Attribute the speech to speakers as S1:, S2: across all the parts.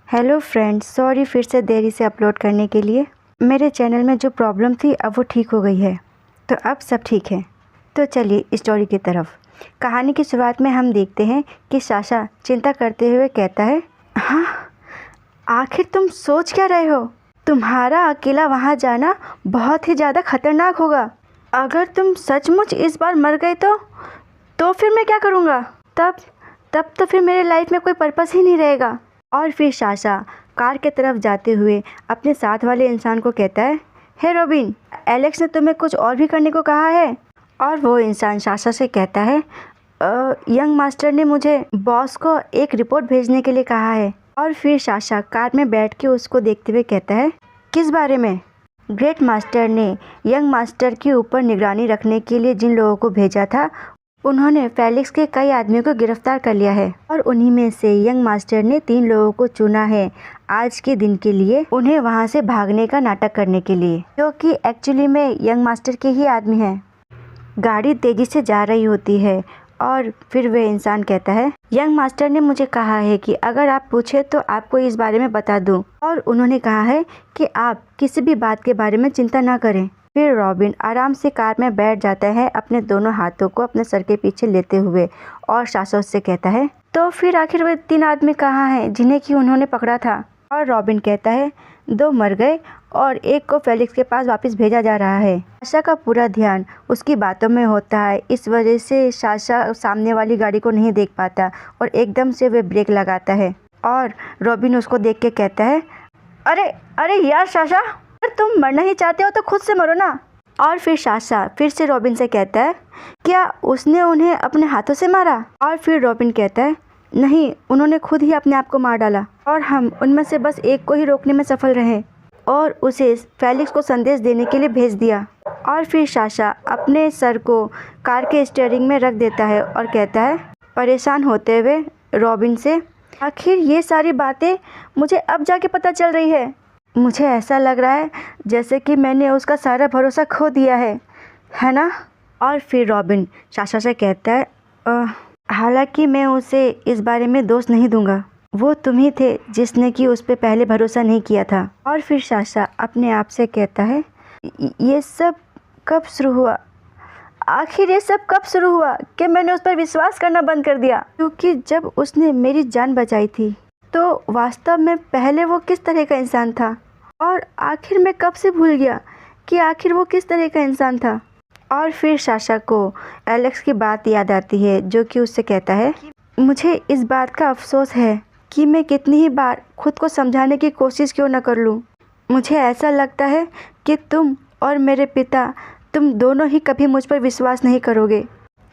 S1: Hello friends, sorry फिर से देरी से अपलोड करने के लिए। मेरे चैनल में जो प्रॉब्लम थी अब वो ठीक हो गई है, तो अब सब ठीक है। तो चलिए स्टोरी की तरफ। कहानी की शुरुआत में हम देखते हैं कि साशा चिंता करते हुए कहता है, हाँ, आखिर तुम सोच क्या रहे हो? तुम्हारा अकेला वहाँ जाना बहुत ही ज़्यादा खतरनाक होगा। अगर तुम सचमुच इस बार मर गए तो फिर मैं क्या करूँगा? तब तो फिर मेरे लाइफ में कोई पर्पस ही नहीं रहेगा। और फिर साशा कार के तरफ जाते हुए अपने साथ वाले इंसान को कहता है, हे रॉबिन, एलेक्स ने तुम्हें कुछ और भी करने को कहा है। और वो इंसान साशा से कहता है, यंग मास्टर ने मुझे बॉस को एक रिपोर्ट भेजने के लिए कहा है। और फिर साशा कार में बैठ के उसको देखते हुए कहता है, किस बारे में? ग्रेट मास्टर ने यंग मास्टर के ऊपर निगरानी रखने के लिए जिन लोगों को भेजा था, उन्होंने फेलिक्स के कई आदमियों को गिरफ्तार कर लिया है और उन्हीं में से यंग मास्टर ने 3 लोगों को चुना है आज के दिन के लिए, उन्हें वहां से भागने का नाटक करने के लिए, क्योंकि एक्चुअली में यंग मास्टर के ही आदमी हैं। गाड़ी तेजी से जा रही होती है और फिर वह इंसान कहता है, यंग मास्टर ने मुझे कहा है कि अगर आप पूछे तो आपको इस बारे में बता दूं, और उन्होंने कहा है कि आप किसी भी बात के बारे में चिंता ना करें। फिर रॉबिन आराम से कार में बैठ जाता है, अपने दोनों हाथों को अपने सर के पीछे लेते हुए, और साशा उससे कहता है, तो फिर आखिर वे 3 आदमी कहाँ हैं जिन्हें कि उन्होंने पकड़ा था? और रॉबिन कहता है, 2 मर गए और एक को फेलिक्स के पास वापस भेजा जा रहा है। साशा का पूरा ध्यान उसकी बातों में होता है, इस वजह से साशा सामने वाली गाड़ी को नहीं देख पाता और एकदम से वह ब्रेक लगाता है। और रॉबिन उसको देख के कहता है, अरे यार साशा, अगर तुम मरना ही चाहते हो तो खुद से मरो ना। और फिर साशा फिर से रॉबिन से कहता है, क्या उसने उन्हें अपने हाथों से मारा? और फिर रॉबिन कहता है, नहीं, उन्होंने खुद ही अपने आप को मार डाला और हम उनमें से बस एक को ही रोकने में सफल रहे और उसे फेलिक्स को संदेश देने के लिए भेज दिया। और फिर साशा अपने सर को कार के स्टीयरिंग में रख देता है और कहता है, परेशान होते हुए रॉबिन से, आखिर ये सारी बातें मुझे अब जाके पता चल रही है। मुझे ऐसा लग रहा है जैसे कि मैंने उसका सारा भरोसा खो दिया है ना? और फिर रॉबिन साशा से कहता है, हालांकि मैं उसे इस बारे में दोष नहीं दूंगा, वो तुम ही थे जिसने कि उस पर पहले भरोसा नहीं किया था। और फिर साशा अपने आप से कहता है, ये सब कब शुरू हुआ? आखिर ये सब कब शुरू हुआ कि मैंने उस पर विश्वास करना बंद कर दिया? क्योंकि जब उसने मेरी जान बचाई थी तो वास्तव में पहले वो किस तरह का इंसान था, और आखिर मैं कब से भूल गया कि आखिर वो किस तरह का इंसान था। और फिर साशा को एलेक्स की बात याद आती है, जो कि उससे कहता है, मुझे इस बात का अफसोस है कि मैं कितनी ही बार खुद को समझाने की कोशिश क्यों न कर लूँ। मुझे ऐसा लगता है कि तुम और मेरे पिता, तुम दोनों ही कभी मुझ पर विश्वास नहीं करोगे।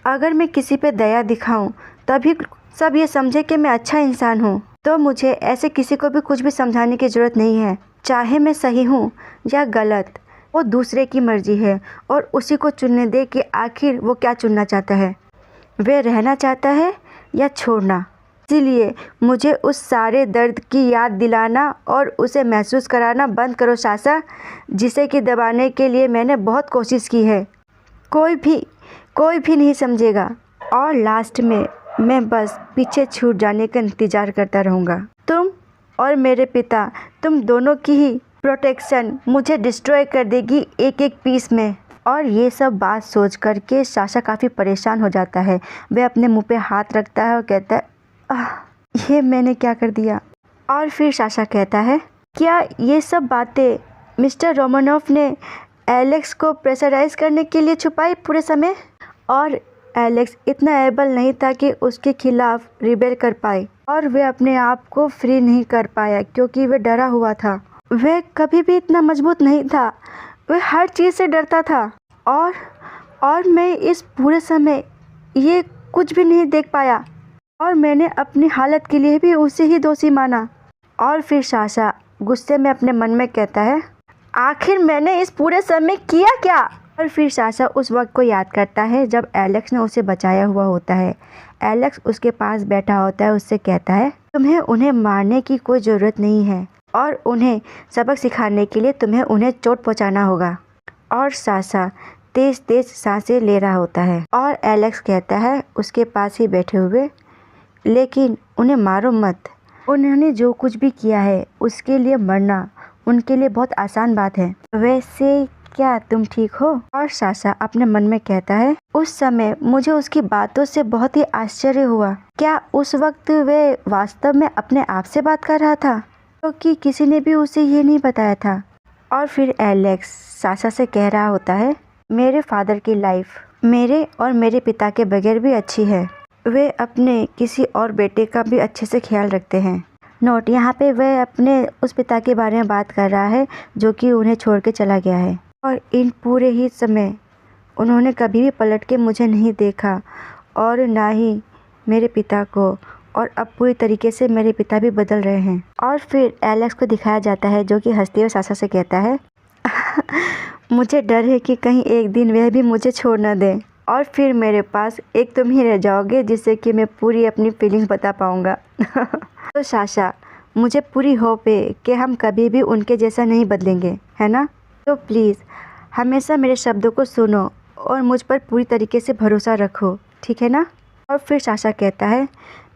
S1: अगर मैं किसी पे दया दिखाऊं तभी सब ये समझे कि मैं अच्छा इंसान हूँ, तो मुझे ऐसे किसी को भी कुछ भी समझाने की ज़रूरत नहीं है। चाहे मैं सही हूँ या गलत, वो दूसरे की मर्जी है और उसी को चुनने दे कि आखिर वो क्या चुनना चाहता है, वे रहना चाहता है या छोड़ना। इसीलिए मुझे उस सारे दर्द की याद दिलाना और उसे महसूस कराना बंद करो साशा, जिसे कि दबाने के लिए मैंने बहुत कोशिश की है। कोई भी नहीं समझेगा और लास्ट में मैं बस पीछे छूट जाने का इंतज़ार करता रहूँगा। तुम और मेरे पिता, तुम दोनों की ही प्रोटेक्शन मुझे डिस्ट्रॉय कर देगी एक एक पीस में। और ये सब बात सोच कर के साशा काफ़ी परेशान हो जाता है। वह अपने मुंह पे हाथ रखता है और कहता है, ये मैंने क्या कर दिया? और फिर साशा कहता है, क्या ये सब बातें मिस्टर रोमानोफ ने एलेक्स को प्रेशराइज करने के लिए छुपाई पूरे समय? और एलेक्स इतना एबल नहीं था कि उसके खिलाफ रिबेल कर पाए, और वह अपने आप को फ्री नहीं कर पाया क्योंकि वह डरा हुआ था। वह कभी भी इतना मजबूत नहीं था, वह हर चीज़ से डरता था। और मैं इस पूरे समय ये कुछ भी नहीं देख पाया और मैंने अपनी हालत के लिए भी उसे ही दोषी माना। और फिर साशा गुस्से में अपने मन में कहता है, आखिर मैंने इस पूरे समय किया क्या? और फिर साशा उस वक्त को याद करता है जब एलेक्स ने उसे बचाया हुआ होता है। एलेक्स उसके पास बैठा होता है, उससे कहता है, तुम्हें उन्हें मारने की कोई ज़रूरत नहीं है और उन्हें सबक सिखाने के लिए तुम्हें उन्हें चोट पहुंचाना होगा। और साशा तेज तेज सांसें ले रहा होता है और एलेक्स कहता है उसके पास ही बैठे हुए, लेकिन उन्हें मारो मत, उन्होंने जो कुछ भी किया है उसके लिए मरना उनके लिए बहुत आसान बात है। वैसे क्या तुम ठीक हो? और साशा अपने मन में कहता है, उस समय मुझे उसकी बातों से बहुत ही आश्चर्य हुआ। क्या उस वक्त वह वास्तव में अपने आप से बात कर रहा था? क्योंकि किसी ने भी उसे ये नहीं बताया था। और फिर एलेक्स साशा से कह रहा होता है, मेरे फादर की लाइफ मेरे और मेरे पिता के बगैर भी अच्छी है। वे अपने किसी और बेटे का भी अच्छे से ख्याल रखते हैं। नोट, यहाँ पे वह अपने उस पिता के बारे में बात कर रहा है जो कि उन्हें छोड़ के चला गया है। और इन पूरे ही समय उन्होंने कभी भी पलट के मुझे नहीं देखा और ना ही मेरे पिता को। और अब पूरी तरीके से मेरे पिता भी बदल रहे हैं। और फिर एलेक्स को दिखाया जाता है जो कि हंसते हुए साशा से कहता है मुझे डर है कि कहीं एक दिन वह भी मुझे छोड़ न दे और फिर मेरे पास एक तुम ही रह जाओगे जिससे कि मैं पूरी अपनी फीलिंग्स बता पाऊँगा। तो साशा, मुझे पूरी होप है कि हम कभी भी उनके जैसा नहीं बदलेंगे, है ना? तो प्लीज़ हमेशा मेरे शब्दों को सुनो और मुझ पर पूरी तरीके से भरोसा रखो, ठीक है ना? और फिर साशा कहता है,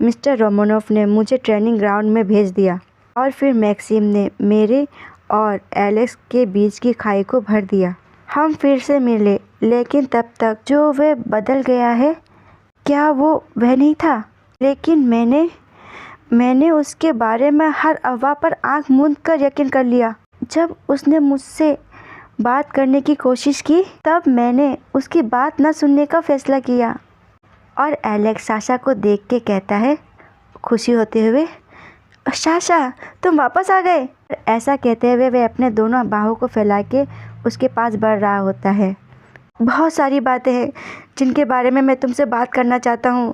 S1: मिस्टर रोमानोफ ने मुझे ट्रेनिंग ग्राउंड में भेज दिया और फिर मैक्सिम ने मेरे और एलेक्स के बीच की खाई को भर दिया। हम फिर से मिले, लेकिन तब तक जो वह बदल गया है, क्या वो वह नहीं था? लेकिन मैंने उसके बारे में हर अफवाह पर आंख मूंद कर यकीन कर लिया। जब उसने मुझसे बात करने की कोशिश की तब मैंने उसकी बात न सुनने का फैसला किया। और एलेक्स साशा को देख के कहता है खुशी होते हुए, साशा तुम वापस आ गए। ऐसा कहते हुए वह अपने दोनों बाहों को फैला के उसके पास बढ़ रहा होता है। बहुत सारी बातें हैं जिनके बारे में मैं तुमसे बात करना चाहता हूँ,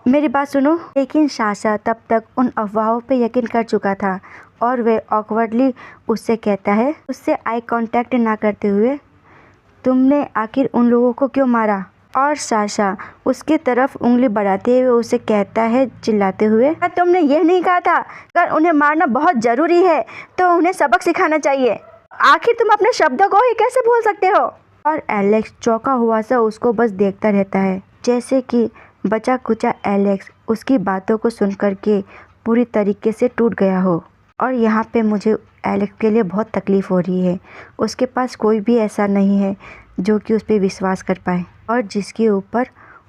S1: मेरी बात सुनो। लेकिन साशा तब तक उन अफवाहों पे यकीन कर चुका था और वह ऑकवर्डली उससे कहता है, उससे आई कांटेक्ट ना करते हुए, तुमने आखिर उन लोगों को क्यों मारा? और साशा उसकी तरफ उंगली बढ़ाते हुए उसे कहता है चिल्लाते हुए, तुमने यह नहीं कहा था अगर उन्हें मारना बहुत ज़रूरी है तो उन्हें सबक सिखाना चाहिए। आखिर तुम अपने शब्दों को ही कैसे भूल सकते हो? और एलेक्स चौंका हुआ सा उसको बस देखता रहता है, जैसे कि बचा कुचा एलेक्स उसकी बातों को सुन कर के पूरी तरीके से टूट गया हो। और यहाँ पे मुझे एलेक्स के लिए बहुत तकलीफ़ हो रही है। उसके पास कोई भी ऐसा नहीं है जो कि उस पर विश्वास कर पाए और जिसके ऊपर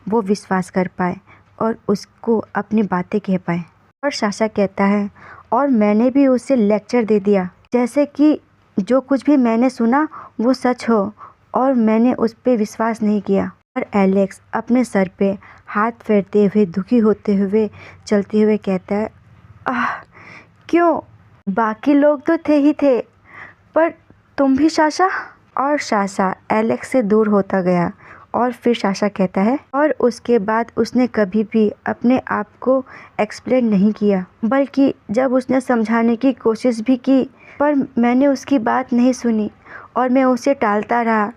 S1: वो विश्वास कर पाए और उसको अपनी बातें कह पाए। और साशा कहता है, और मैंने भी उसे लेक्चर दे दिया, जैसे कि जो कुछ भी मैंने सुना वो सच हो और मैंने उस पर विश्वास नहीं किया। और एलेक्स अपने सर पे हाथ फेरते हुए दुखी होते हुए चलते हुए कहता है, क्यों? बाकी लोग तो थे ही थे, पर तुम भी साशा? और साशा एलेक्स से दूर होता गया। और फिर साशा कहता है, और उसके बाद उसने कभी भी अपने आप को एक्सप्लेन नहीं किया, बल्कि जब उसने समझाने की कोशिश भी की पर मैंने उसकी बात नहीं सुनी और मैं उसे टालता रहा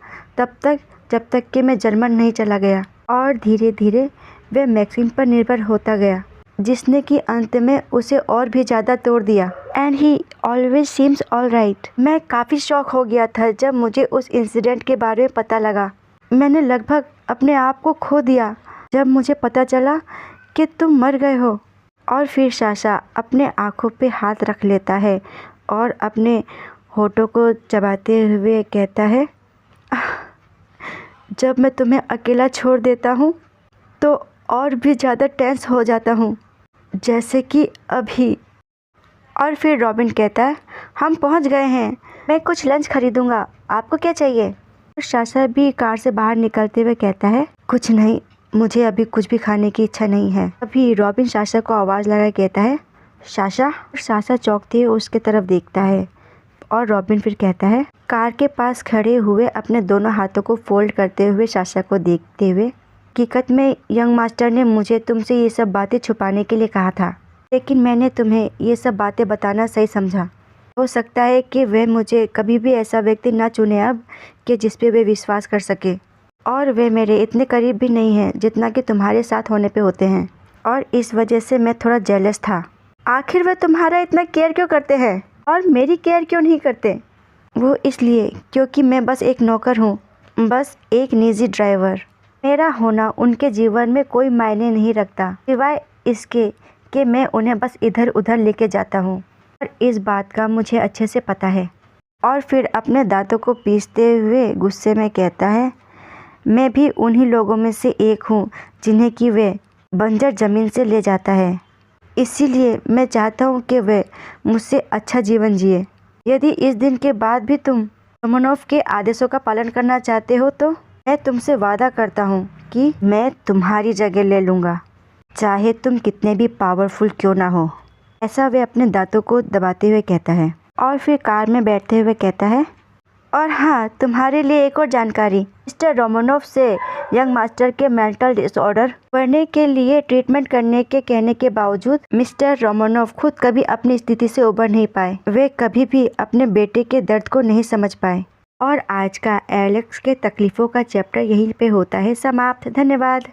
S1: जब तक कि मैं जर्मन नहीं चला गया। और धीरे धीरे वह मैक्सिम पर निर्भर होता गया, जिसने कि अंत में उसे और भी ज़्यादा तोड़ दिया। And he always seems all right. मैं काफ़ी शॉक हो गया था जब मुझे उस इंसिडेंट के बारे में पता लगा। मैंने लगभग अपने आप को खो दिया जब मुझे पता चला कि तुम मर गए हो। और फिर साशा अपने आँखों पे हाथ रख लेता है और अपने होठों को चबाते हुए कहता है, जब मैं तुम्हें अकेला छोड़ देता हूँ तो और भी ज़्यादा टेंस हो जाता हूँ, जैसे कि अभी। और फिर रॉबिन कहता है, हम पहुँच गए हैं, मैं कुछ लंच खरीदूँगा, आपको क्या चाहिए? साशा भी कार से बाहर निकलते हुए कहता है, कुछ नहीं, मुझे अभी कुछ भी खाने की इच्छा नहीं है। अभी रॉबिन साशा को आवाज़ लगा कहता है, साशा। साशा चौंकते हुए उसके तरफ देखता है और रॉबिन फिर कहता है, कार के पास खड़े हुए अपने दोनों हाथों को फोल्ड करते हुए साशा को देखते हुए, हकीकत में यंग मास्टर ने मुझे तुमसे ये सब बातें छुपाने के लिए कहा था, लेकिन मैंने तुम्हें ये सब बातें बताना सही समझा। हो सकता है कि वह मुझे कभी भी ऐसा व्यक्ति ना चुने अब कि जिस पे वे विश्वास कर सके, और वे मेरे इतने करीब भी नहीं हैं जितना कि तुम्हारे साथ होने पे होते हैं, और इस वजह से मैं थोड़ा जेलस था। आखिर वे तुम्हारा इतना केयर क्यों करते हैं और मेरी केयर क्यों नहीं करते? वो इसलिए क्योंकि मैं बस एक नौकर हूँ, बस एक निजी ड्राइवर। मेरा होना उनके जीवन में कोई मायने नहीं रखता, सिवाय इसके कि मैं उन्हें बस इधर उधर लेके जाता हूँ और इस बात का मुझे अच्छे से पता है। और फिर अपने दांतों को पीसते हुए गुस्से में कहता है, मैं भी उन्हीं लोगों में से एक हूँ जिन्हें कि वे बंजर ज़मीन से ले जाता है। इसीलिए मैं चाहता हूँ कि वे मुझसे अच्छा जीवन जिए। यदि इस दिन के बाद भी तुम रोमानोव के आदेशों का पालन करना चाहते हो तो मैं तुमसे वादा करता हूँ कि मैं तुम्हारी जगह ले लूँगा, चाहे तुम कितने भी पावरफुल क्यों ना हो। ऐसा वे अपने दांतों को दबाते हुए कहता है और फिर कार में बैठते हुए कहता है, और हाँ, तुम्हारे लिए एक और जानकारी, मिस्टर रोमानोव से यंग मास्टर के मेंटल डिसऑर्डर बढ़ने के लिए ट्रीटमेंट करने के कहने के बावजूद मिस्टर रोमानोव खुद कभी अपनी स्थिति से उबर नहीं पाए। वे कभी भी अपने बेटे के दर्द को नहीं समझ पाए। और आज का एलेक्स के तकलीफ़ों का चैप्टर यहीं पे होता है समाप्त। धन्यवाद।